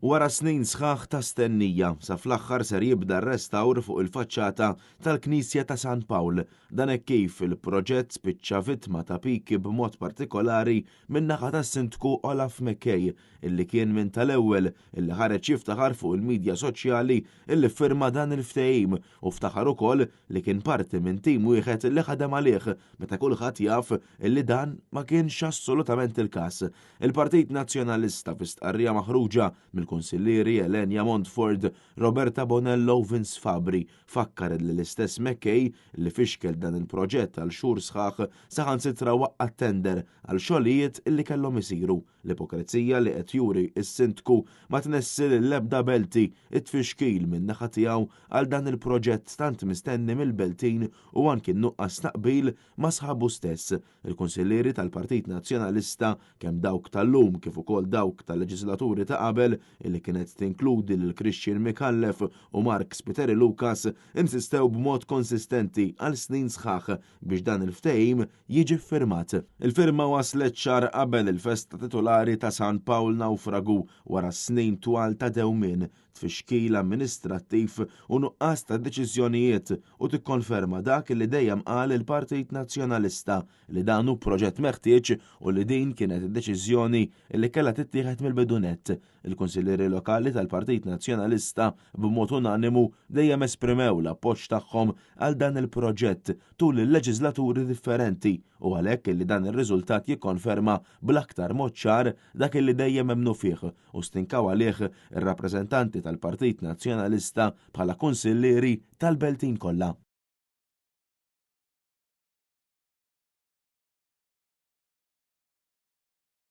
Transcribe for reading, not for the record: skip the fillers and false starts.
Wara snin sħaħ ta' stennija, sa fl-aħħar ser jibda r-restawr fuq il-faċċata tal-Knisja ta' San Pawl. Dan hekk kif il-proġett spiċċa vittma ta' piki b'mod partikolari min-naħa tas-Sindku Olaf Mackay, illi kien minn tal-ewwel illi ħareġ jiftaħar fuq il-midja soċjali illi firma dan il-ftehim u ftaħar ukoll li kien parti minn tim wieħed illi ħadem għalih meta kulħadd jaf illi dan ma kienx assolutament il-każ. Il-Partit Nazzjonalista fi stqarrija maħruġa mill-Kunsillieri Elenja Montford, Roberta Bonello u Vince Fabri fakkar li l-istess Mackay li fixkel dan il-proġett għal xhur sħaħ saħansitra waqqa' tender għal xogħlijiet illi kellhom isiru. L-ipokrizija li qed juri s-Sindku ma tnessil l-ebda belti it-tfixkil minn naħa tiegħu għal dan il-proġett tant mistenni mill-beltin u anki nuqqas taqbil ma' sħabu stess. Il-Kunsillieri tal-Partit Nazzjonalista kemm dawk tal-lum kif ukoll dawk tal-leġislaturi ta' qabel illi kienet tinkludi lil Christian Mikallef u Mark Spiteri Lucas insistew b'mod konsistenti għal snin sħaħ biex dan il-ftehim jiġi firmat. Il-firma waslet xahar qabel il-festa titolari ta' San Pawl nawfragu wara snin twal ta' dewmien, tfixkil amministrattiv u nuqqas ta' deċiżjonijiet u tikkonferma dak li dejjem qal il-Partit Nazzjonalista li dan hu proġett meħtieġ u li din kienet id-deċiżjoni li kellha tittieħed mill-bidunet. Il-Kunsillieri lokali tal-Partit Nazzjonalista b'mod unanimu dejjem esprimew l-appoġġ tagħhom għal dan il-proġett tul il-leġislaturi differenti u għalhekk li dan ir-riżultat jikkonferma bl-aktar mod ċar dak li dejjem hemmnu fih u stinkaw għalih ir-rappreżentanti tal-Partit Nazzjonalista bħala kunsillieri tal-Beltin kollha.